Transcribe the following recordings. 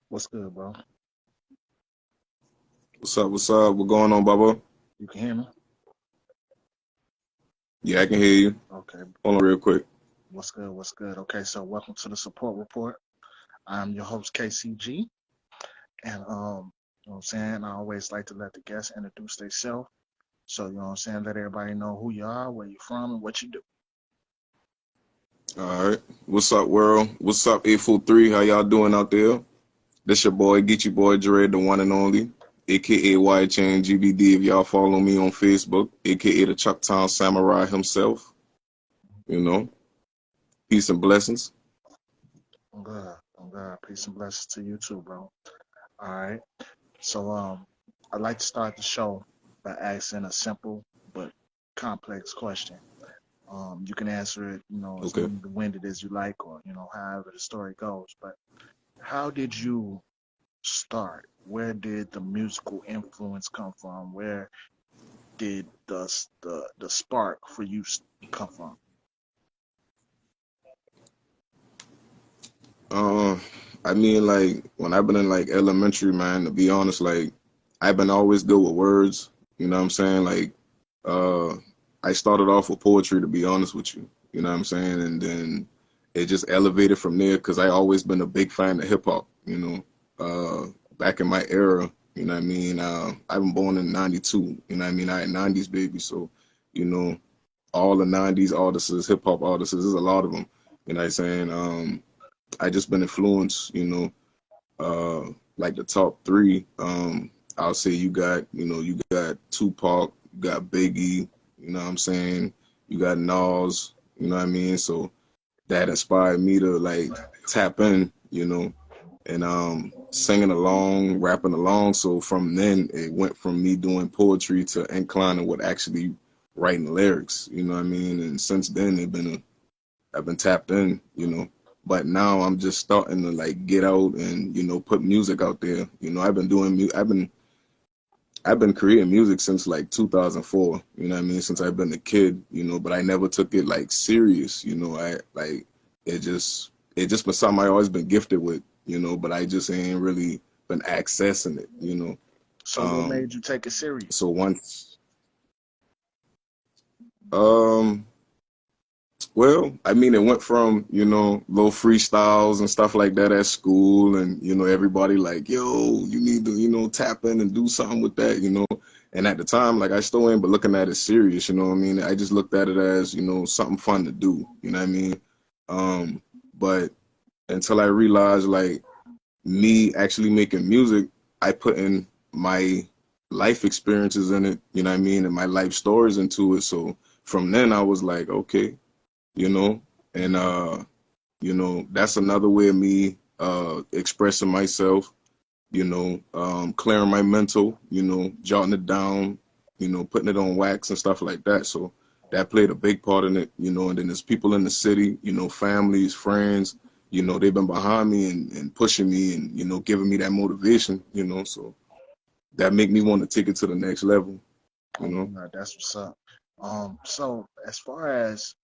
What's good, bro? What's up? What's up? What going on, Bubba? You can hear me? Yeah, I can hear you. Okay. Hold on real quick. What's good? What's good? Okay, so welcome to the support report. I'm your host, KCG. And you know what I'm saying? I always like to let the guests introduce themselves. So, you know what I'm saying? Let everybody know who you are, where you're from, and what you do. All right. What's up, world? What's up, 843? How y'all doing out there? This your boy, Geechee Boy Dread, the one and only, aka Yhn Gbd. If y'all follow me on Facebook, aka the Chucktown Samurai himself. You know, peace and blessings. I'm good. I'm good. Peace and blessings to you too, bro. All right. So I'd like to start the show by asking a simple but complex question. You can answer it, as Okay. winded as you like, or however the story goes. But how did you start? Where did the musical influence come from? Where did the spark for you come from? Uh, I mean, like when I've been in like elementary, man. To be honest, like I've been always good with words. You know what I'm saying? Like, uh, I started off with poetry. To be honest with you, you know what I'm saying, and then it just elevated from there because I always been a big fan of hip hop. Back in my era, you know what I mean. I've been born in '92. You know what I mean. I had '90s baby, so you know all the '90s artists, hip hop artists. There's a lot of them. You know what I'm saying? I just been influenced, like the top three. I'll say you got Tupac, you got Biggie, you know what I'm saying? You got Nas, you know what I mean? So that inspired me to like tap in, and singing along, rapping along. So from then it went from me doing poetry to inclining with actually writing lyrics, you know what I mean? And since then I've been tapped in, but now I'm just starting to like get out and put music out there. I've been I've been creating music since like 2004. You know what I mean? Since I've been a kid, but I never took it like serious. I like it just been something I always been gifted with. But I just ain't really been accessing it. So what Um, made you take it serious? so once um Well, I mean, it went from, little freestyles and stuff like that at school, and, everybody like, yo, you need to, tap in and do something with that. And at the time, like, I still ain't but looking at it serious, you know what I mean? I just looked at it as, something fun to do, you know what I mean? Um, but until I realized, like, me actually making music, I put in my life experiences in it, you know what I mean, and my life stories into it. So from then, I was like, okay, you know, and that's another way of me expressing myself, clearing my mental, jotting it down, putting it on wax and stuff like that. So that played a big part in it, and then there's people in the city, families, friends, they've been behind me and pushing me and giving me that motivation, so that make me want to take it to the next level, you know. That's what's up. So as far as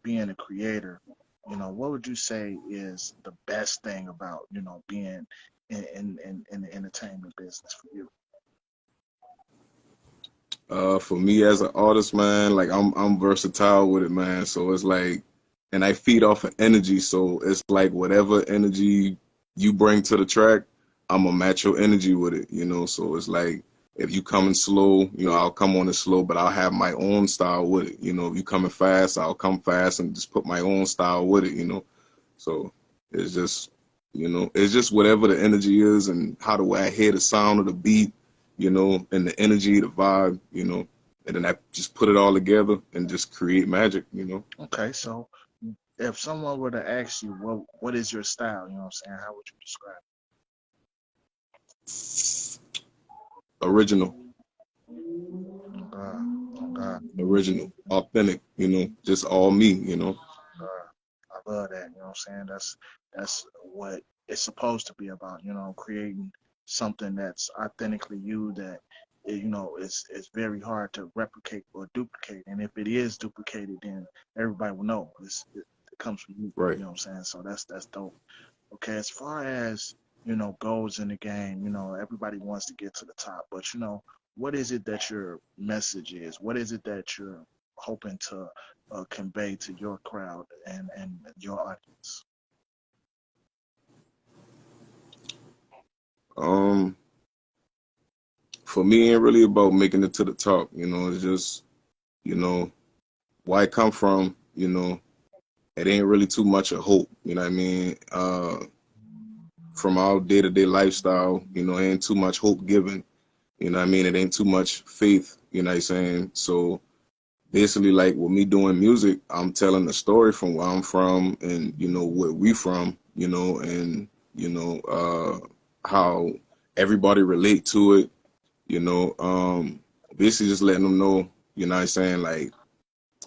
being a creator, what would you say is the best thing about being in the entertainment business for you? For me as an artist, man, like I'm versatile with it, man. So it's like, and I feed off of energy. So it's like whatever energy you bring to the track, I'm gonna match your energy with it. So it's like if you coming slow, I'll come on it slow, but I'll have my own style with it. If you coming fast, I'll come fast and just put my own style with it. So it's just, it's just whatever the energy is and how the way I hear the sound of the beat, and the energy, the vibe, and then I just put it all together and just create magic. Okay, so if someone were to ask you what is your style, you know what I'm saying, how would you describe Original, it? Oh God, oh God, original, authentic, just all me. oh God. I love that, you know what I'm saying? That's what it's supposed to be about, creating something that's authentically you that is very hard to replicate or duplicate. And if it is duplicated, then everybody will know it comes from you. Right. You know what I'm saying? So that's dope. Okay, as far as goals in the game. Everybody wants to get to the top, but what is it that your message is? What is it that you're hoping to convey to your crowd and your audience? Um, for me, it ain't really about making it to the top. It's just you know where I come from. It ain't really too much of hope. You know what I mean? From our day to day lifestyle, it ain't too much hope given. You know what I mean? It ain't too much faith. You know what I'm saying? So basically, like with me doing music, I'm telling a story from where I'm from and where we from. And how everybody relate to it. You know, um, basically just letting them know. You know what I'm saying? Like,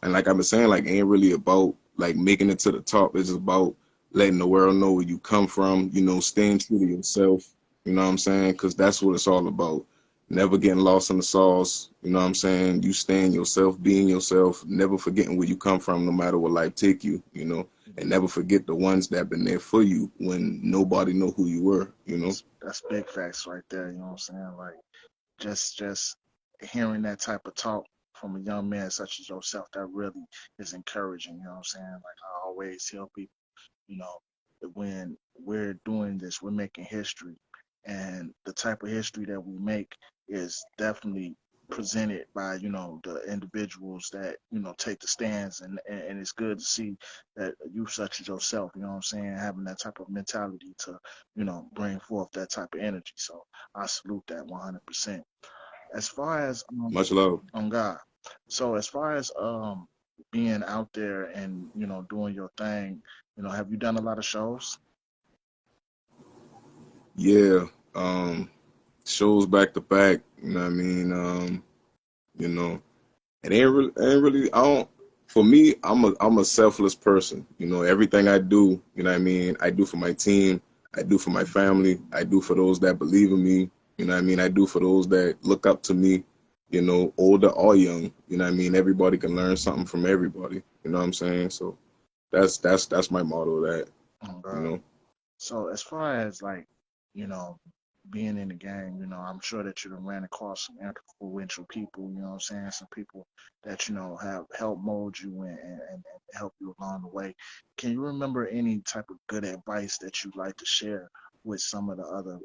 and like I've been saying, like, ain't really about like making it to the top. It's just about letting the world know where you come from. Staying true to yourself. You know what I'm saying? Because that's what it's all about. Never getting lost in the sauce. You know what I'm saying? You staying yourself, being yourself, never forgetting where you come from, no matter what life take you. And never forget the ones that been there for you when nobody know who you were. That's big facts right there. You know what I'm saying? Like just hearing that type of talk from a young man such as yourself, that really is encouraging. You know what I'm saying? Like I always tell people, you know, when we're doing this, we're making history. And the type of history that we make is definitely presented by, the individuals that, take the stands, and it's good to see that you such as yourself, you know what I'm saying, having that type of mentality to, bring forth that type of energy. So I salute that 100%. As far as Much love. on God. So as far as being out there and doing your thing, have you done a lot of shows? Yeah. Shows back to back. You know what I mean? You know, it ain't really. I don't. For me, I'm a selfless person. Everything I do. You know what I mean? I do for my team. I do for my family. I do for those that believe in me. You know what I mean? I do for those that look up to me. Older or young. You know what I mean? Everybody can learn something from everybody. You know what I'm saying? So that's my motto. Of that. Oh, You God. know. So as far as like, you know, being in the game, I'm sure that you done ran across some influential people, you know what I'm saying? Some people that, have helped mold you and help you along the way. Can you remember any type of good advice that you'd like to share with some of the other,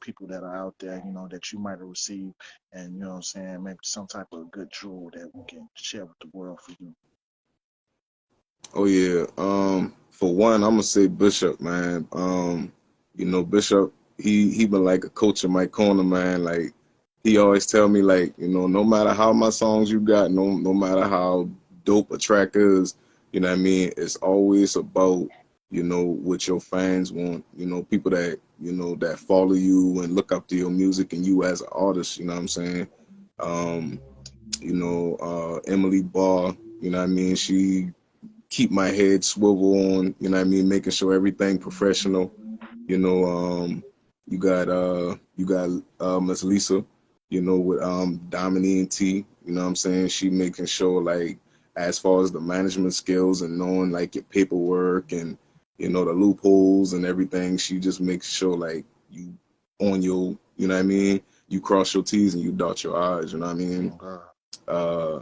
people that are out there, that you might have received, and you know what I'm saying, maybe some type of good jewel that we can share with the world for you? Oh yeah. For one, I'm gonna say Bishop, man. Bishop, he been like a coach in my corner, man. Like he always tell me, like, no matter how my songs you got, no matter how dope a track is, what I mean, it's always about, what your fans want. People that that follow you and look up to your music and you as an artist. You know what I'm saying? Um, Emily Barr. You know what I mean? She keep my head swivel on, you know what I mean, making sure everything professional. You know, you got Miss Lisa, with Dominique and T, you know what I'm saying? She making sure like as far as the management skills and knowing like your paperwork and the loopholes and everything, she just makes sure like you on your, you know what I mean, you cross your T's and you dot your I's, you know what I mean? Oh God. Uh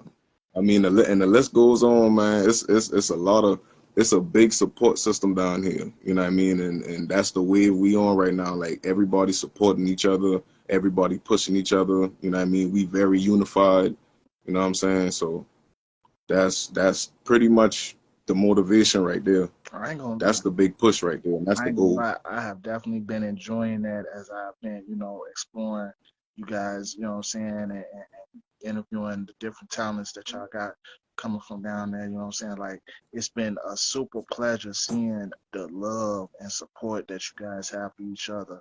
I mean, and the list goes on, man. It's a lot of it's a big support system down here. You know what I mean? And that's the wave we on right now. Like everybody supporting each other, everybody pushing each other. You know what I mean? We very unified. You know what I'm saying? So that's pretty much the motivation right there. I ain't gonna lie. That's the big push right there, and that's I the ain't gonna goal. lie, I have definitely been enjoying that as I've been, exploring you guys, you know what I'm saying, and interviewing the different talents that y'all got coming from down there, you know what I'm saying? Like, it's been a super pleasure seeing the love and support that you guys have for each other.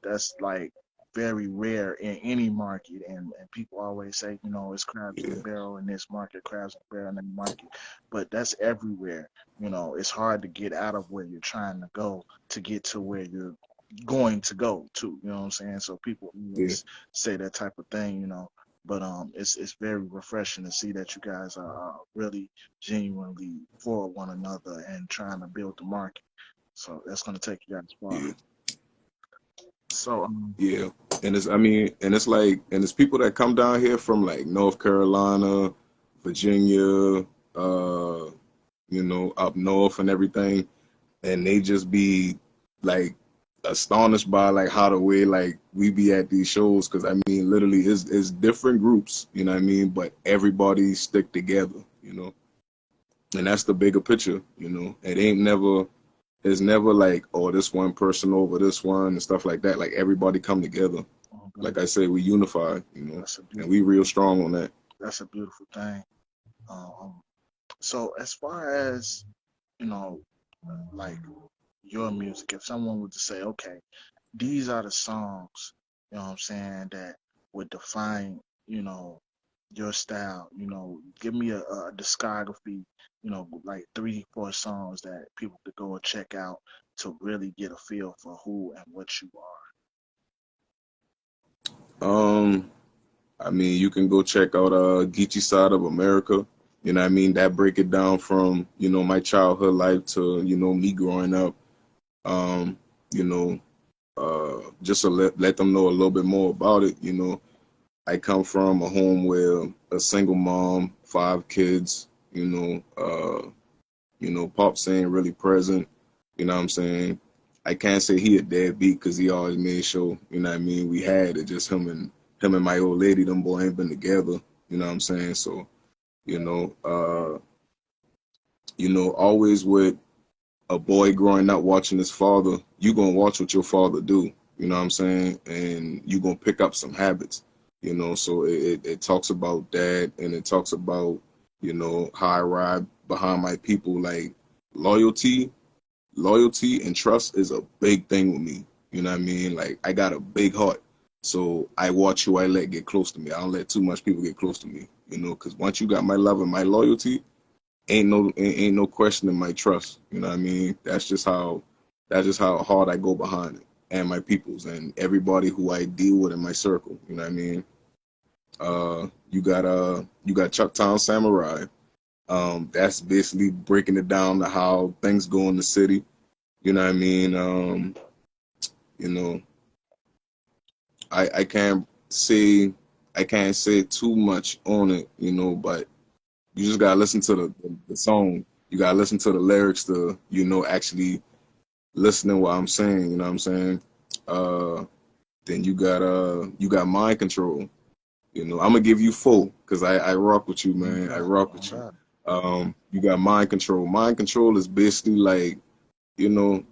That's like very rare in any market, and people always say, it's crabs in the Yeah, barrel in this market, crabs in the barrel in that market, but that's everywhere. It's hard to get out of where you're trying to go to get to where you're going to go to. You know what I'm saying? So people yeah, always say that type of thing, But it's very refreshing to see that you guys are really genuinely for one another and trying to build the market. So that's gonna take you guys far. yeah. So Yeah, and it's I mean, and it's like, and it's people that come down here from like North Carolina, Virginia, up north and everything, and they just be like astonished by like how the way like we be at these shows, because I mean, literally, it's different groups, you know what I mean, but everybody stick together, and that's the bigger picture, It ain't never. It's never like, oh, this one person over this one and stuff like that. Like everybody come together. okay, Like I say, we unify, that's a and beautiful we real strong on that. that's a beautiful thing. Um, so as far as you know, like your music, if someone were to say, okay, these are the songs, what I'm saying, that would define, you know, your style, give me a discography, like 3, 4 songs that people could go and check out to really get a feel for who and what you Um, I mean, you can go check out Geechee Side of America. You know what I mean? That break it down from, my childhood life to, me growing up. Um, you know, just to let them know a little bit more about it. I come from a home where a single mom, 5 kids, Pops ain't really present. You know what I'm saying? I can't say he a deadbeat because he always made sure, you know what I mean, we had it. Just him and my old lady, them boy ain't been together. You know what I'm saying? So, you know, uh, always with a boy growing up watching his father, you gonna watch what your father do. You know what I'm saying? And you gonna pick up some habits. So it talks about that, and it talks about, how I ride behind my people, like loyalty loyalty and trust is a big thing with me. You know what I mean? Like I got a big heart. So I watch who I let get close to me. I don't let too much people get close to me, because once you got my love and my loyalty, ain't no questioning my trust. You know what I mean? That's just how hard I go behind it. And my peoples and everybody who I deal with in my circle. You know what I mean? You got Chucktown Samurai. That's basically breaking it down to how things go in the city. You know what I mean? You know, I can't say too much on it, but you just gotta listen to the song. You gotta listen to the lyrics to, actually listening what I'm saying, you know what I'm saying? Uh then you got mind control. I'm gonna give you full because I rock with you, are. man. I Bet, rock with you. bet. You got mind control. Mind control is basically like, you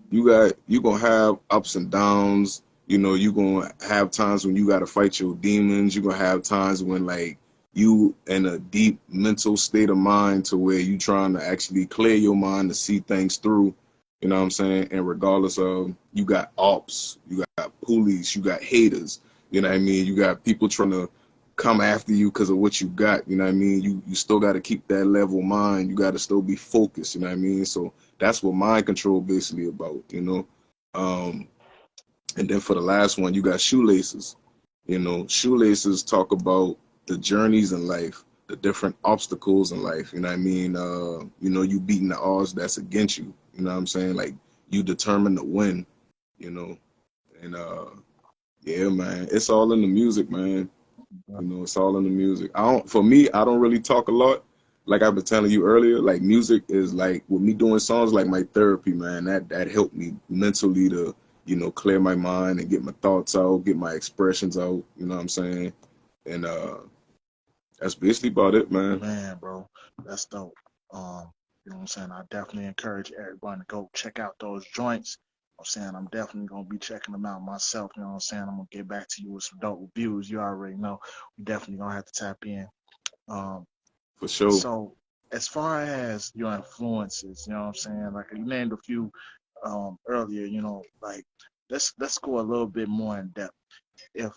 gonna have ups and downs. You gonna have times when you gotta fight your demons. You gonna have times when like you in a deep mental state of mind to where you trying to actually clear your mind to see things through. You know what I'm saying? And regardless of, you got ops, you got police, you got haters. You know what I mean? You got people trying to come after you because of what you got. You know what I mean? You still got to keep that level mind. You got to still be focused. You know what I mean? So that's what mind control basically about. Um, and then for the last one, you got shoelaces. Shoelaces talk about the journeys in life, the different obstacles in life. You know what I mean? You beating the odds that's against you. You know what I'm saying? Like you determined to win. You know, and yeah, man, it's all in the music, man. It's all in the music. For me, I don't really talk a lot. Like I've been telling you earlier, like music is like, with me doing songs, like my therapy, man. That helped me mentally to, clear my mind and get my thoughts out, get my expressions out. You know what I'm saying? And that's basically about it, man. Man, bro, that's dope. You know what I'm saying? I definitely encourage everyone to go check out those joints. I'm saying I'm definitely gonna be checking them out myself. You know what I'm saying? I'm gonna get back to you with some dope reviews. You already know. We definitely gonna have to tap in. Um, For sure. so as far as your influences, you know what I'm saying? Like you named a few earlier. Like let's go a little bit more in depth. If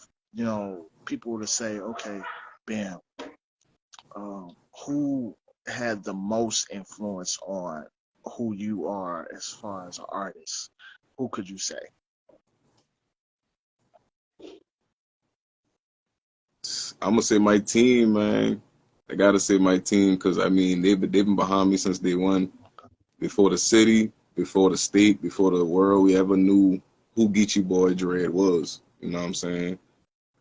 people were to say, okay, bam, who had the most influence on who you are as far as an artist? Who could you say? I'm gonna say my team, man. I gotta say my team because I mean they've been behind me since day one. Before the city, before the state, before the world we ever knew. who Geechee Boy Dread was. You know what I'm saying?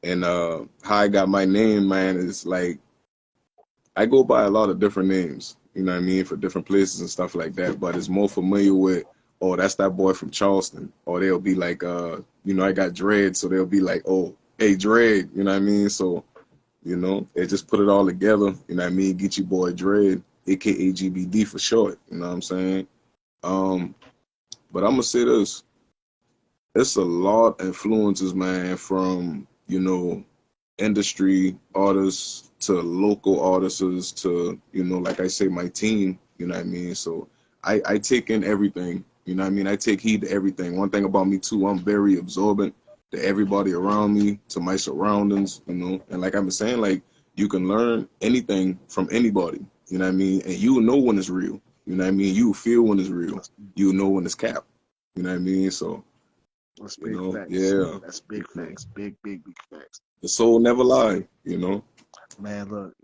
And how I got my name, man, is like I go by a lot of different names. You know what I mean, for different places and stuff like that. But it's more familiar with, oh, that's that boy from Charleston. Or they'll be like, I got Dread, so they'll be like, oh, hey, Dread. You know what I mean? So they just put it all together. You know what I mean? Geechee Boy Dread, aka GBD for short. You know what I'm saying? Um, but I'm gonna say this: it's a lot of influences, man, from industry artists to local artists to like I say, my team. You know what I mean? So I take in everything. You know what I mean? I take heed to everything. One thing about me too, I'm very absorbent to everybody around me, to my surroundings. And like I've been saying, like you can learn anything from anybody. You know what I mean? And you'll know when it's real. You know what I mean? You'll feel when it's real. That's, You'll know when it's cap. You know what I mean? So that's big facts. yeah. That's big facts. Big, big, big facts. The soul never lie. Man, look,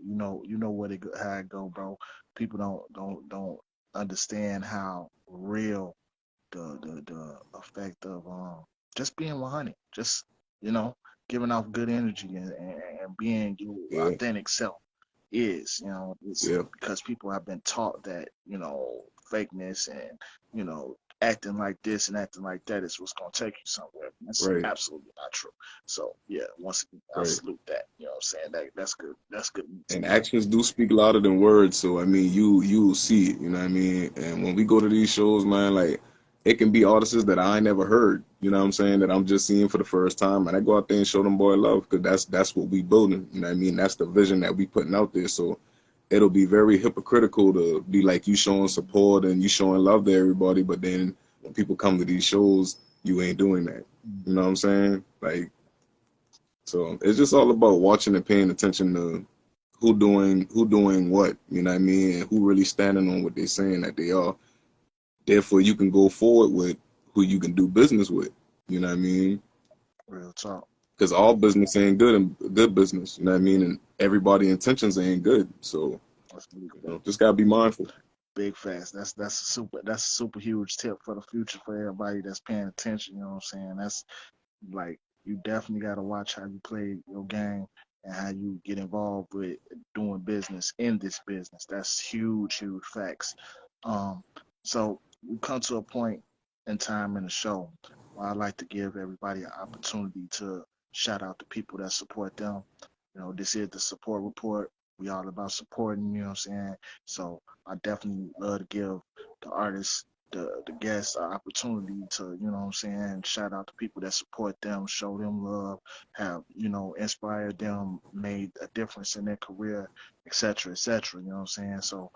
what how it go, bro. People don't understand how real the effect of just being 100, just you know, giving off good energy and being your Yeah, authentic self is. It's yeah, because people have been taught that fakeness and acting like this and acting like that is what's gonna take you somewhere. That's right, absolutely not true. So yeah, once again, I right. salute that. You know what I'm saying? That's good. That's good. And actions do speak louder than words. So I mean, you will see it. You know what I mean? And when we go to these shows, man, like it can be artists that I never heard. You know what I'm saying? That I'm just seeing for the first time, and I go out there and show them boy love because that's what we building. You know what I mean? That's the vision that we putting out there. So it'll be very hypocritical to be like you showing support and you showing love to everybody, but then when people come to these shows, you ain't doing that. You know what I'm saying? Like, so it's just all about watching and paying attention to who doing what. You know what I mean? And who really standing on what they're saying that they are. Therefore, you can go forward with who you can do business with. You know what I mean? Real talk. Because all business ain't good and good business. You know what I mean? And everybody intentions ain't good. So That's big. just gotta be mindful. Big facts. That's a super huge tip for the future for everybody that's paying attention. You know what I'm saying? That's like you definitely got to watch how you play your game and how you get involved with doing business in this business. That's huge, huge facts. Um, so we come to a point in time in the show where I like to give everybody an opportunity to shout out the people that support them. This is the support report. We all about supporting, you know what I'm saying? So I definitely love to give the artists, the guests, an opportunity to, you know what I'm saying, shout out the people that support them, show them love, have, inspired them, made a difference in their career, etc., etc. You know what I'm saying? So,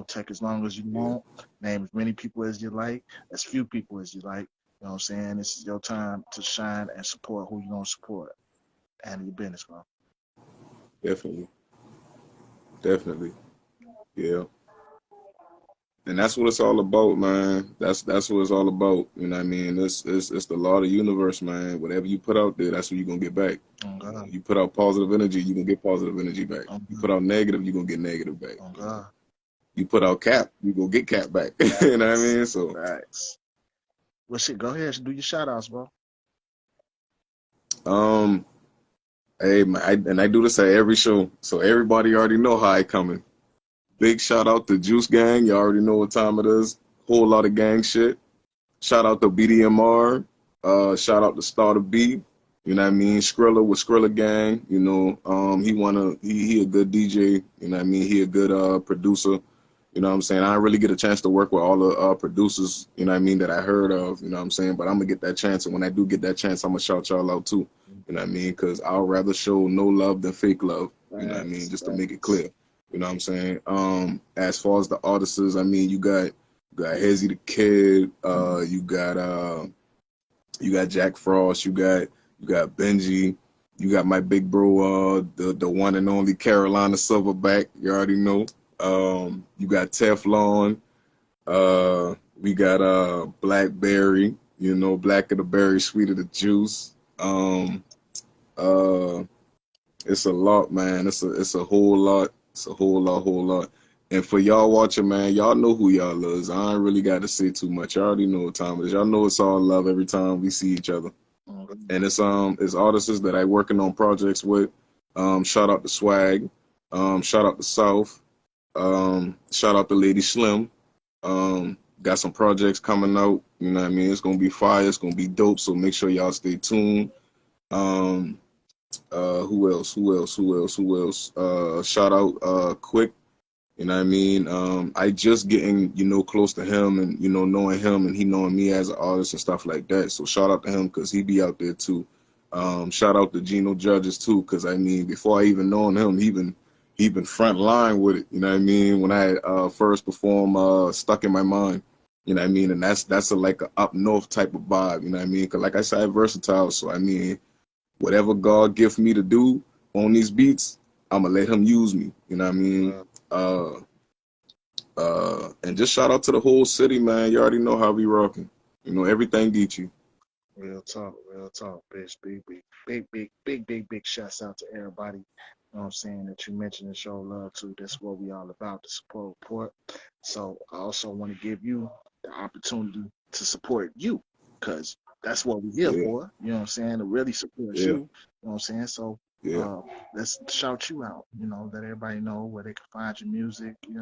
take as long as you Yeah, want, name as many people as you like, as few people as you like. You know what I'm saying? This is your time to shine and support who you gonna support. Handle your business, bro. definitely, definitely. Yeah. And that's what it's all about, man. That's what it's all about. You know what I mean? It's the law of the universe, man. Whatever you put out there, that's what you're gonna get back. Oh God. You put out positive energy, you're gonna get positive energy back. Oh You God. put out negative, you're gonna get negative back. Oh God. You put out cap, you gonna get cap back. You know what I Facts. mean? So Facts. Well, shit, go ahead. Do your shout outs, bro. um hey man, I do this at every show. So everybody already know how I coming. Big shout out to Juice Gang, you already know what time it is. Whole lot of gang shit. Shout out to BDMR. Shout out to Starter B. You know what I mean? Skrilla with Skrilla Gang. He a good DJ. You know what I mean? He a good producer. You know what I'm saying? I didn't really get a chance to work with all the producers, you know what I mean, that I heard of, you know what I'm saying? But I'm gonna get that chance, and when I do get that chance, I'm gonna shout y'all out too. You know what I mean? Because I'll rather show no love than fake love. You know what I mean? Facts. Just to make it Facts. clear. You know what I'm saying? As far as the artists, I mean, you got Hezzy the Kid, you got Jack Frost, you got Benji, you got my big bro, the one and only Carolina Silverback, you already know. You got Teflon, we got Blackberry, black of the berry, sweet of the juice. Uh, it's a lot, man. It's a whole lot. It's a whole lot. And for y'all watching, man, y'all know who y'all is. I ain't really got to say too much. Y'all already know what time it is. Y'all know it's all love every time we see each other. And it's artists that I working on projects with. Shout out to Swag. Shout out to South. Shout out to Lady Slim. Got some projects coming out. You know what I mean? It's gonna be fire. It's gonna be dope. So make sure y'all stay tuned. Um, who else? Who else? Who else? Who else? Shout out Quick. You know what I mean? I just getting, close to him and, knowing him and he knowing me as an artist and stuff like that. So shout out to him because he be out there too. Shout out to Gino Judges too because, I mean, before I even known him, he been front line with it. You know what I mean? When I first performed Stuck in My Mind. You know what I mean? And that's like a up north type of vibe. You know what I mean? Because like I said, I'm versatile. So, I mean, whatever God gift me to do on these beats, I'm going to let him use me. You know what I mean? Uh, and just shout out to the whole city, man. You already know how we rocking. Everything Geechee. Real talk, bitch. Big shouts out to everybody. You know what I'm saying, that you mentioned and show love to. That's what we all about, the support report. So I also want to give you the opportunity to support you, because that's what we're here Yeah, for. You know what I'm saying? To really support you. yeah, You know what I'm saying? So yeah. uh, let's shout you out. Let everybody know where they can find your music. You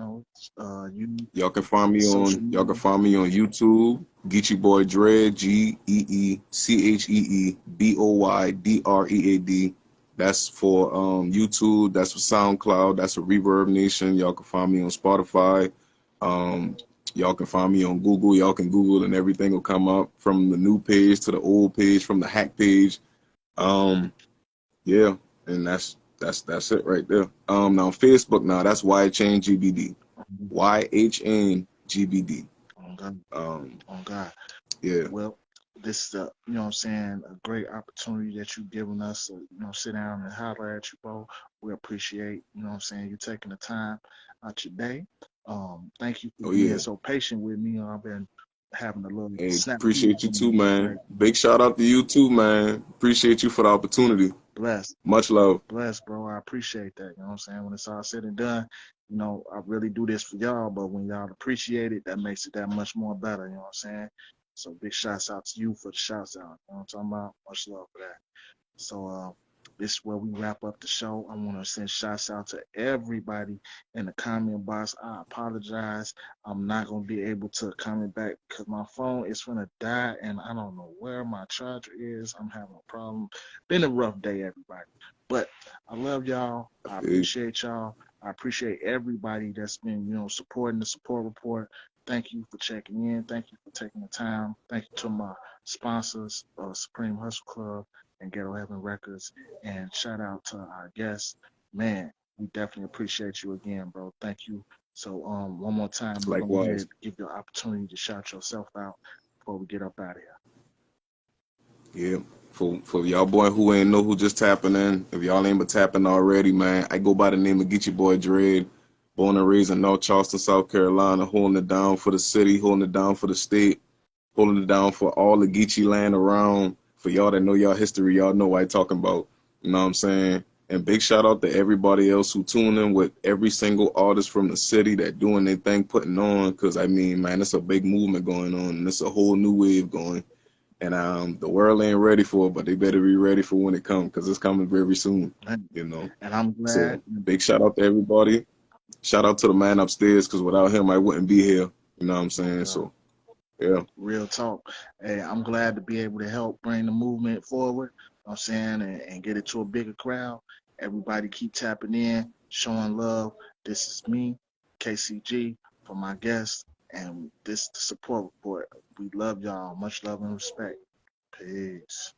social Y'all can media. find me on YouTube, Geechee Boy Dread, GeeCheeboydread. That's for YouTube, that's for SoundCloud, that's for Reverb Nation. Y'all can find me on Spotify. Um, y'all can find me on Google. Y'all can Google and everything will come up from the new page to the old page, from the hack page. Um, yeah, and that's it right there. Now Facebook now, that's Yhn Gbd. YHN GBD. On God, Um, on God. yeah. Well, this is what I'm saying, a great opportunity that you've given us to, sit down and holler at you, bro. We appreciate, what I'm saying, you taking the time out your day. Thank you for Oh being yeah. so patient with me. I've been having a little Hey, snafu appreciate you going too, on man. today. Big shout out to you too, man. Appreciate you for the opportunity. Bless, Much love. bless, bro. I appreciate that. You know what I'm saying? When it's all said and done, I really do this for y'all, but when y'all appreciate it, that makes it that much more better. You know what I'm saying? So big shouts out to you for the shouts out. You know what I'm talking about? Much love for that. So this is where we wrap up the show. I want to send shouts out to everybody in the comment box. I apologize. I'm not gonna be able to comment back because my phone is gonna die and I don't know where my charger is. I'm having a problem. Been a rough day, everybody. But I love y'all. I Hey, appreciate y'all. I appreciate everybody that's been, supporting the support report. Thank you for checking in. Thank you for taking the time. Thank you to my sponsors, Supreme Hustle Club and Ghetto Heaven Records. And shout out to our guests. Man, we definitely appreciate you again, bro. Thank you. So one more time, we're gonna go ahead likewise. and give you an opportunity to shout yourself out before we get up out of here. Yeah. For y'all boy who ain't know who just tapping in, if y'all ain't but tapping already, man, I go by the name of Geechee Boy Dread. Born and raised in North Charleston, South Carolina, holding it down for the city, holding it down for the state, holding it down for all the Geechee land around. For y'all that know y'all history, y'all know what I talking about. You know what I'm saying? And big shout out to everybody else who tune in with every single artist from the city that doing their thing, putting on. Cause I mean, man, it's a big movement going on, and it's a whole new wave going. And the world ain't ready for it, but they better be ready for when it comes, cause it's coming very soon. And, You know. and I'm glad. So big shout out to everybody. Shout out to the man upstairs, cause without him, I wouldn't be here. You know what I'm Oh saying? God, So yeah. real talk. Hey, I'm glad to be able to help bring the movement forward. You know what I'm saying, and get it to a bigger crowd. Everybody keep tapping in, showing love. This is me, KCG, for my guests, and this is the support report. We love y'all. Much love and respect. Peace.